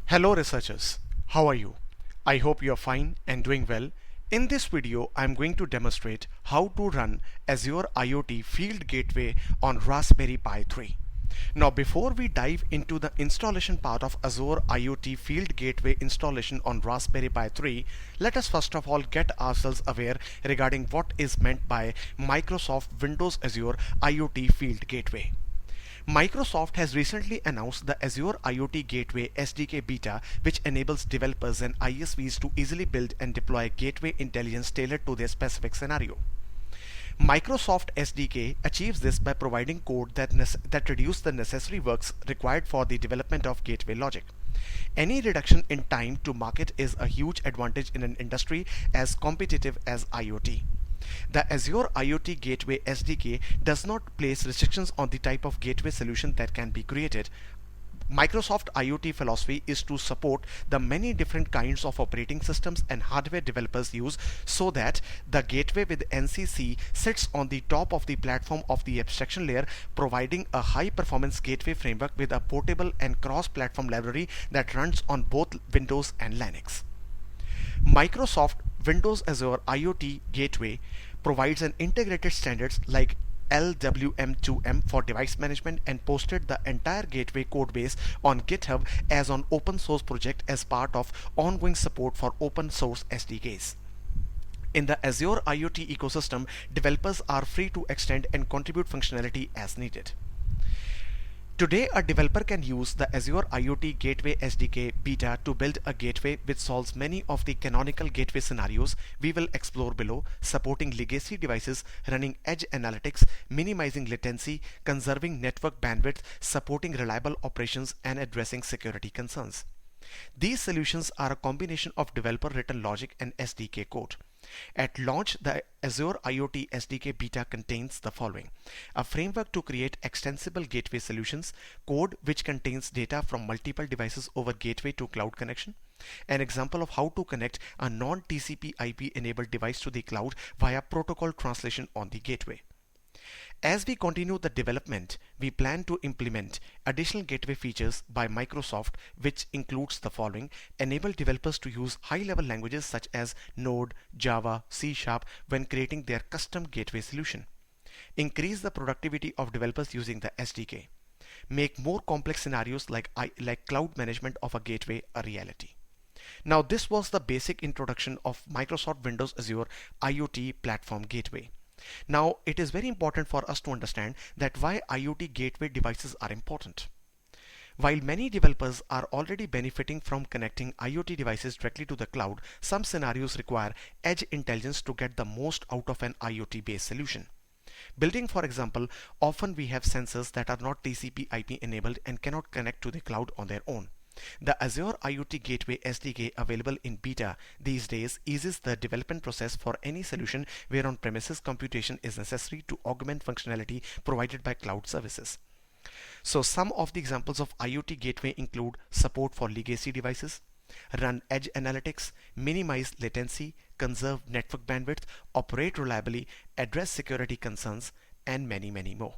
Hello researchers, how are you? I hope you are fine and doing well. In this video, I am going to demonstrate how to run Azure IoT Field Gateway on Raspberry Pi 3. Now before we dive into the installation part of Azure IoT Field Gateway installation on Raspberry Pi 3, let us first of all get ourselves aware regarding what is meant by Microsoft Windows Azure IoT Field Gateway. Microsoft has recently announced the Azure IoT Gateway SDK beta, which enables developers and ISVs to easily build and deploy gateway intelligence tailored to their specific scenario. Microsoft SDK achieves this by providing code that reduces the necessary works required for the development of gateway logic. Any reduction in time to market is a huge advantage in an industry as competitive as IoT. The Azure IoT Gateway SDK does not place restrictions on the type of gateway solution that can be created. Microsoft IoT philosophy is to support the many different kinds of operating systems and hardware developers use, so that the gateway with NCC sits on the top of the platform of the abstraction layer, providing a high performance gateway framework with a portable and cross-platform library that runs on both Windows and Linux. Microsoft Windows Azure IoT Gateway provides an integrated standards like LWM2M for device management and posted the entire gateway codebase on GitHub as an open source project as part of ongoing support for open source SDKs. In the Azure IoT ecosystem, developers are free to extend and contribute functionality as needed. Today, a developer can use the Azure IoT Gateway SDK beta to build a gateway which solves many of the canonical gateway scenarios we will explore below, supporting legacy devices, running edge analytics, minimizing latency, conserving network bandwidth, supporting reliable operations, and addressing security concerns. These solutions are a combination of developer-written logic and SDK code. At launch, the Azure IoT SDK beta contains the following: a framework to create extensible gateway solutions, code which contains data from multiple devices over gateway to cloud connection, an example of how to connect a non-TCP IP enabled device to the cloud via protocol translation on the gateway. As we continue the development, we plan to implement additional gateway features by Microsoft, which includes the following: enable developers to use high-level languages such as Node, Java, C# when creating their custom gateway solution. Increase the productivity of developers using the SDK. Make more complex scenarios like cloud management of a gateway a reality. Now, this was the basic introduction of Microsoft Windows Azure IoT Platform Gateway. Now, it is very important for us to understand that why IoT gateway devices are important. While many developers are already benefiting from connecting IoT devices directly to the cloud, some scenarios require edge intelligence to get the most out of an IoT-based solution. Building, for example, often we have sensors that are not TCP IP enabled and cannot connect to the cloud on their own. The Azure IoT Gateway SDK available in beta these days eases the development process for any solution where on-premises computation is necessary to augment functionality provided by cloud services. So some of the examples of IoT Gateway include support for legacy devices, run edge analytics, minimize latency, conserve network bandwidth, operate reliably, address security concerns, and many more.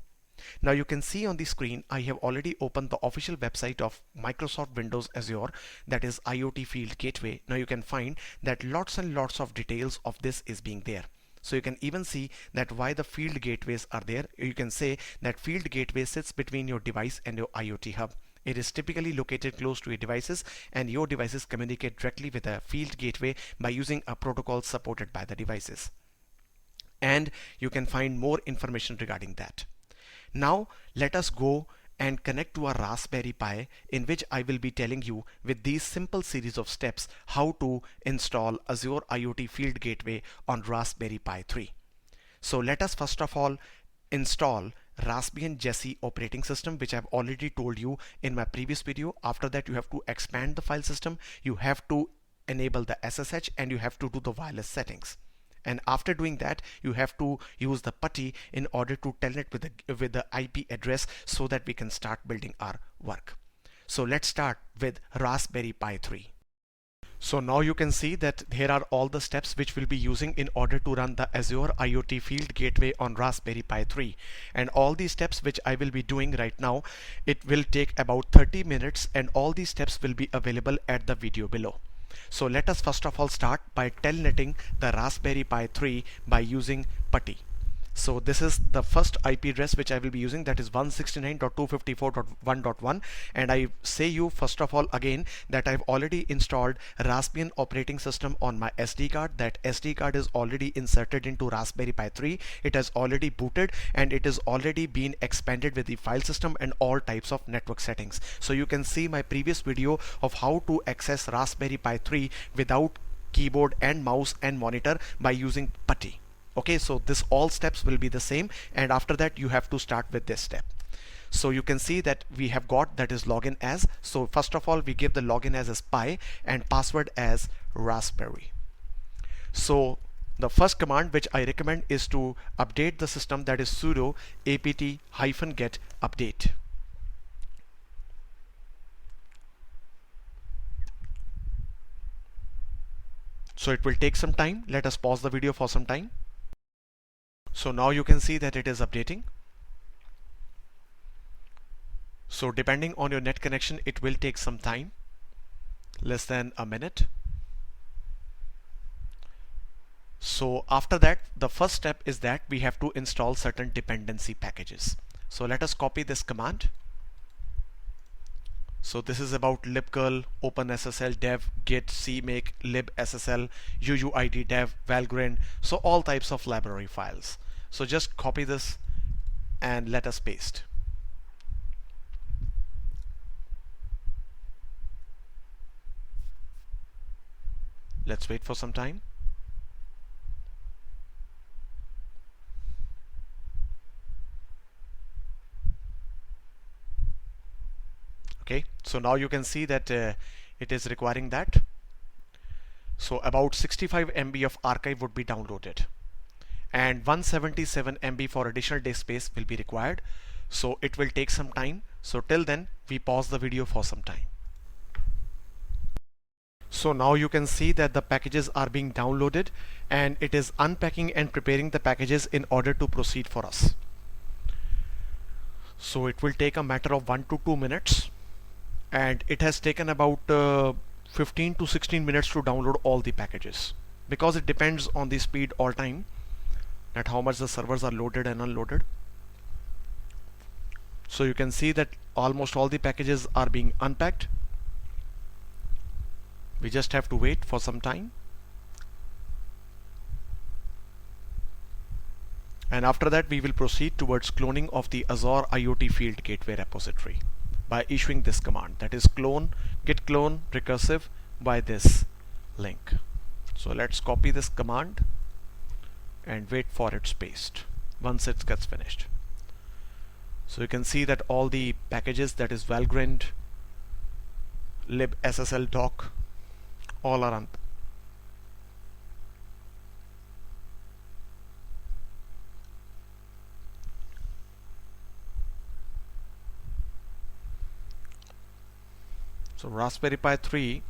Now you can see on the screen I have already opened the official website of Microsoft Windows Azure, that is IoT Field Gateway. Now you can find that lots and lots of details of this is being there. So you can even see that why the field gateways are there. You can say that field gateway sits between your device and your IoT hub. It is typically located close to your devices, and your devices communicate directly with a field gateway by using a protocol supported by the devices. And you can find more information regarding that. Now let us go and connect to a Raspberry Pi, in which I will be telling you with these simple series of steps how to install Azure IoT Field Gateway on Raspberry Pi 3. So let us first of all install Raspbian Jessie operating system, which I've already told you in my previous video. After that, you have to expand the file system, you have to enable the SSH, and you have to do the wireless settings. And after doing that, you have to use the PuTTY in order to telnet with the IP address so that we can start building our work. So let's start with Raspberry Pi 3. So now you can see that here are all the steps which we'll be using in order to run the Azure IoT Field Gateway on Raspberry Pi 3. And all these steps which I will be doing right now, it will take about 30 minutes, and all these steps will be available at the video below. So let us first of all start by telnetting the Raspberry Pi 3 by using PuTTY. So this is the first IP address which I will be using, that is 169.254.1.1, and I say you first of all again that I've already installed Raspbian operating system on my SD card. That SD card is already inserted into Raspberry Pi 3. It has already booted and it is already been expanded with the file system and all types of network settings. So you can see my previous video of how to access Raspberry Pi 3 without keyboard and mouse and monitor by using PuTTY. Okay, so this all steps will be the same, and after that you have to start with this step. So you can see that we have got that is login as. So first of all we give the login as Pi and password as Raspberry. So the first command which I recommend is to update the system, that is sudo apt-get update. So it will take some time. Let us pause the video for some time. So now you can see that it is updating. So depending on your net connection, it will take some time, less than a minute. So after that, the first step is that we have to install certain dependency packages. So let us copy this command. So this is about libcurl, openssl-dev, git, cmake, libssl, uuid-dev, valgrind, so all types of library files. So just copy this and let us paste. Let's wait for some time. Okay, so now you can see that it is requiring that. So about 65 MB of archive would be downloaded, and 177 MB for additional disk space will be required. So it will take some time. So till then we pause the video for some time. So now you can see that the packages are being downloaded and it is unpacking and preparing the packages in order to proceed for us. So it will take a matter of 1 to 2 minutes, and it has taken about 15 to 16 minutes to download all the packages, because it depends on the speed all time, that how much the servers are loaded and unloaded. So you can see that almost all the packages are being unpacked. We just have to wait for some time, and after that we will proceed towards cloning of the Azure IoT Field Gateway repository by issuing this command, that is clone git clone recursive by this link. So let's copy this command and wait for its paste once it gets finished. So you can see that all the packages, that is valgrind, libssl-doc, all are unpacked. So Raspberry Pi 3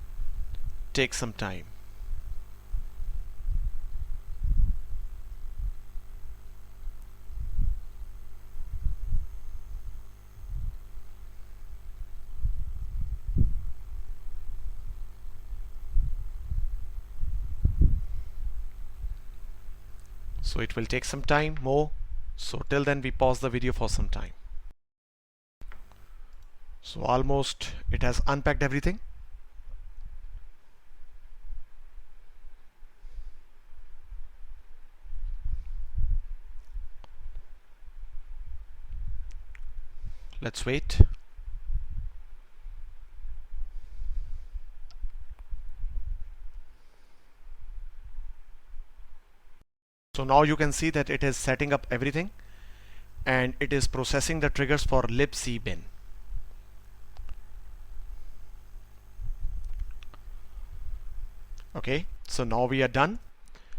takes some time. So it will take some time more. So till then we pause the video for some time. So almost it has unpacked everything. Let's wait. So now you can see that it is setting up everything and it is processing the triggers for libc-bin. Okay, so now we are done.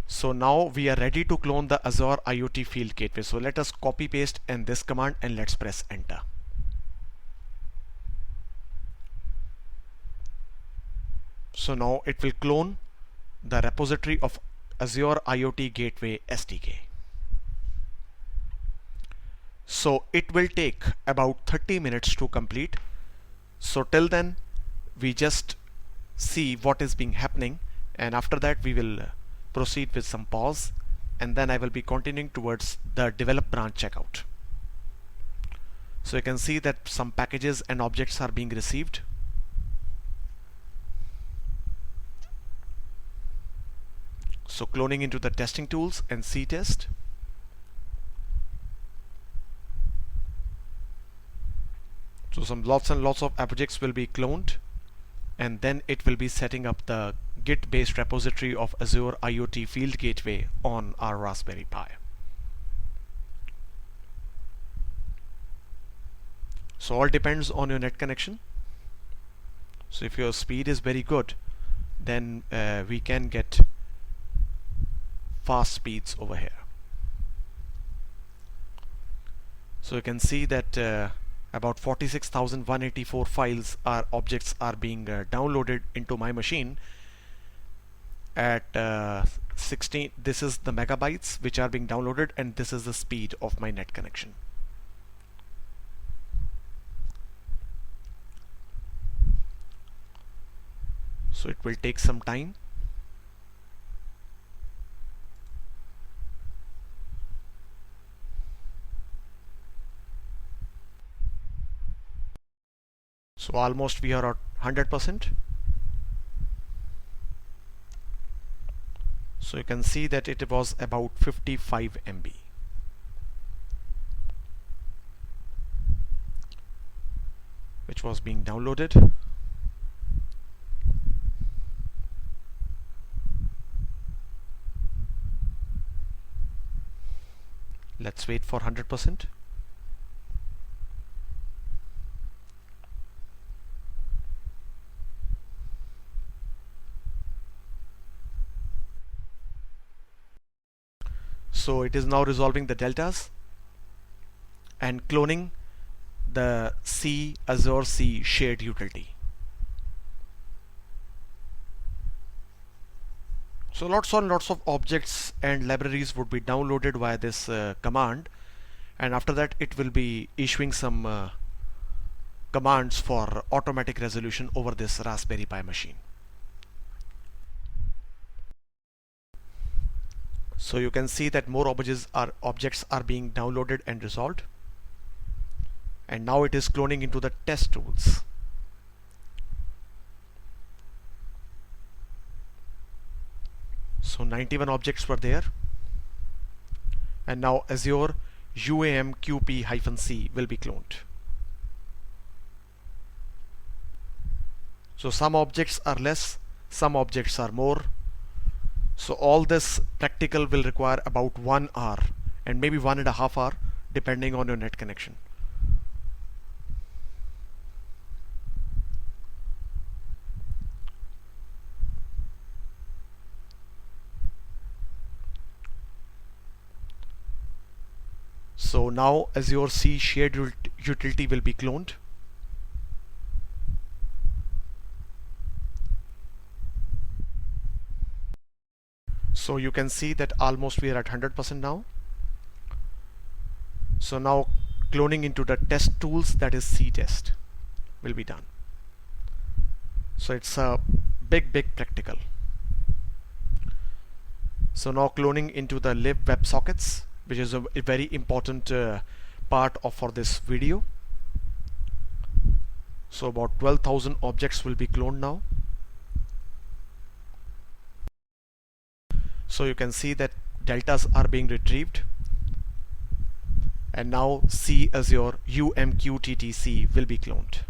So now we are ready to clone the Azure IoT Field Gateway. So let us copy paste in this command and let's press enter. So now it will clone the repository of azure-iot-gateway-sdk. So it will take about 30 minutes to complete. So till then we just see what is being happening, and after that we will proceed with some pause, and then I will be continuing towards the develop branch checkout. So you can see that some packages and objects are being received. So cloning into the testing tools and ctest. So some lots and lots of objects will be cloned, and then it will be setting up the Git based repository of Azure IoT Field Gateway on our Raspberry Pi. So all depends on your net connection. So if your speed is very good, then we can get fast speeds over here. So you can see that about 46,184 files or objects are being downloaded into my machine at 16. This is the megabytes which are being downloaded, and this is the speed of my net connection. So it will take some time. So almost we are at 100%. So you can see that it was about 55 MB. which was being downloaded. Let's wait for 100%. So it is now resolving the deltas and cloning the Azure C shared utility. So lots and lots of objects and libraries would be downloaded via this command, and after that it will be issuing some commands for automatic resolution over this Raspberry Pi machine. So you can see that more objects are being downloaded and resolved, and now it is cloning into the test tools. So 91 objects were there, and now Azure UAMQP-C will be cloned. So some objects are less, some objects are more. So all this practical will require about 1 hour and maybe 1.5 hours depending on your net connection. So now Azure C shared utility will be cloned. So you can see that almost we are at 100% now. So now cloning into the test tools, that is ctest, will be done. So it's a big practical. So now cloning into the lib WebSockets, which is a very important part for this video. So about 12,000 objects will be cloned now. So you can see that deltas are being retrieved, and now C Azure UMQTTC will be cloned.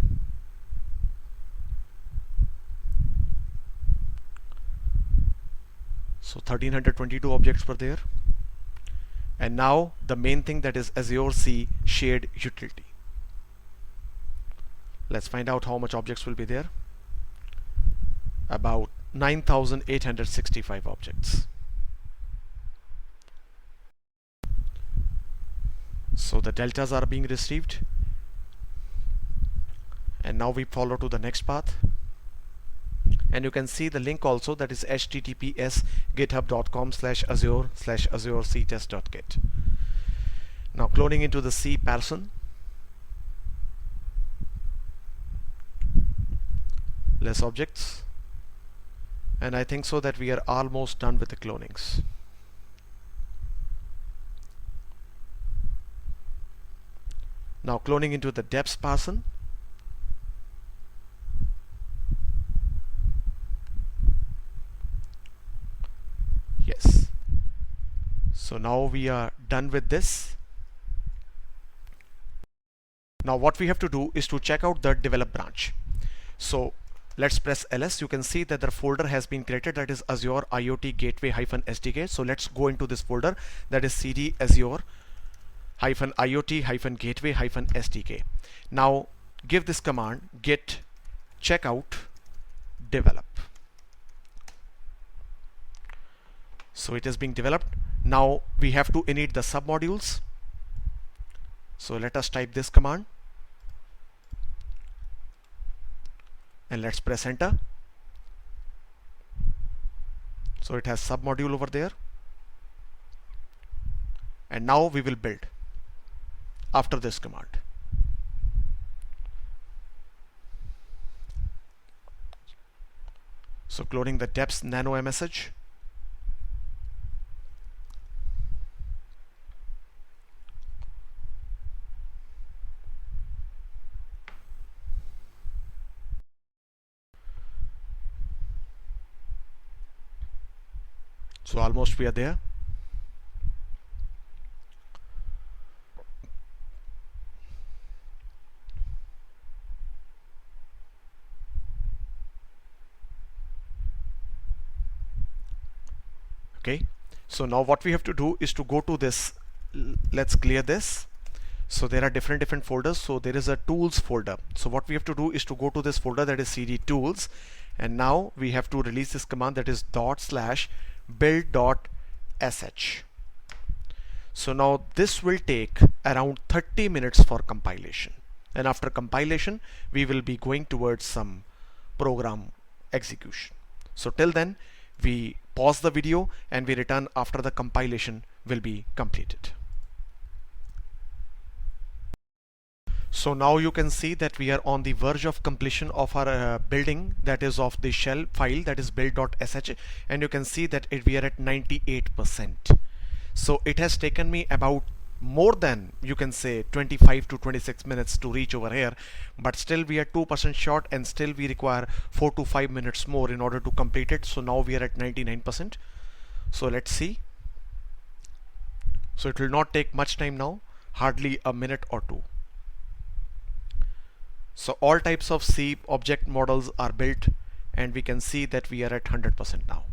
So 1322 objects were there, and now the main thing, that is Azure C shared utility. Let's find out how much objects will be there. About 9,865 objects. So the deltas are being received, and now we follow to the next path. and you can see the link also, that is https github.com/azure/azure-ctest.git. Now cloning into the C person, less objects, and I think so that we are almost done with the clonings. Now cloning into the depths person, yes. So now we are done with this. Now what we have to do is to check out the develop branch. So let's press ls. You can see that the folder has been created, that is azure-iot-gateway-sdk. So let's go into this folder, that is cd azure-iot-gateway-sdk. Now give this command git checkout develop. So it is being developed. Now we have to init the submodules. So let us type this command and let's press enter. So it has submodule over there, and now we will build after this command. So cloning the depths nano msh, so almost we are there. Okay, so now what we have to do is to go to this, let's clear this. So there are different folders. So there is a tools folder. So what we have to do is to go to this folder, that is cd tools, and now we have to release this command, that is /build.sh. So now this will take around 30 minutes for compilation, and after compilation we will be going towards some program execution. So till then we pause the video and we return after the compilation will be completed. So now you can see that we are on the verge of completion of our building, that is of the shell file, that is build.sh, and you can see that we are at 98%. So it has taken me about more than, you can say, 25 to 26 minutes to reach over here, but still we are 2% short, and still we require 4 to 5 minutes more in order to complete it. So now we are at 99%. So let's see. So it will not take much time now, hardly a minute or two. So all types of C object models are built, and we can see that we are at 100% now.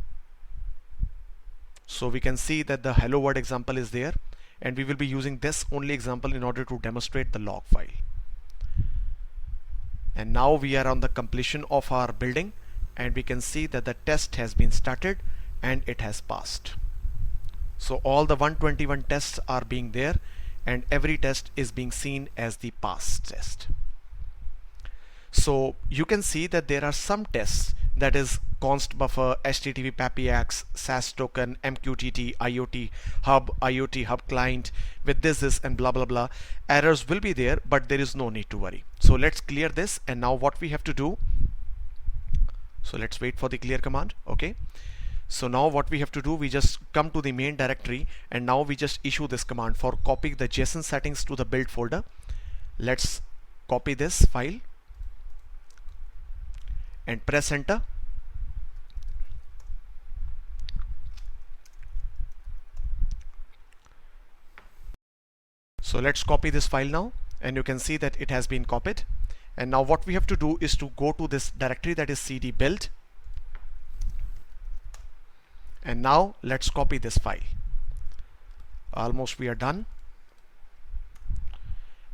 So we can see that the hello world example is there, and we will be using this only example in order to demonstrate the log file. And now we are on the completion of our building, and we can see that the test has been started and it has passed. So all the 121 tests are being there, and every test is being seen as the pass test. So you can see that there are some tests, that is const buffer, HTTP PAPIX, SAS token, MQTT, IoT hub client with this and blah blah blah. Errors will be there, but there is no need to worry. So let's clear this, and now what we have to do, so let's wait for the clear command. Okay, so now what we have to do, we just come to the main directory, and now we just issue this command for copying the JSON settings to the build folder. Let's copy this file and press enter. So let's copy this file now, and you can see that it has been copied. And now what we have to do is to go to this directory, that is cd build, and now let's copy this file. Almost we are done,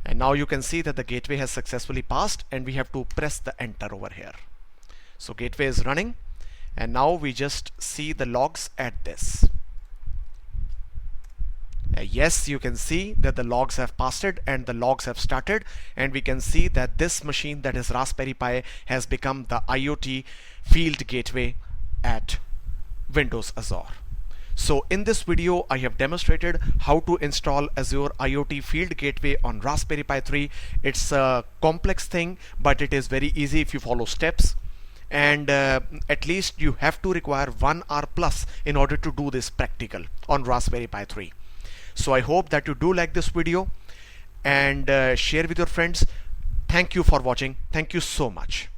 and now you can see that the gateway has successfully passed, and we have to press the enter over here. So gateway is running, and now we just see the logs at this. Yes, you can see that the logs have passed and the logs have started, and we can see that this machine, that is Raspberry Pi, has become the IoT field gateway at Windows Azure. So in this video, I have demonstrated how to install Azure IoT Field Gateway on Raspberry Pi 3. It's a complex thing, but it is very easy if you follow steps. And at least you have to require 1 hour plus in order to do this practical on Raspberry Pi 3. So I hope that you do like this video and share with your friends. Thank you for watching. Thank you so much.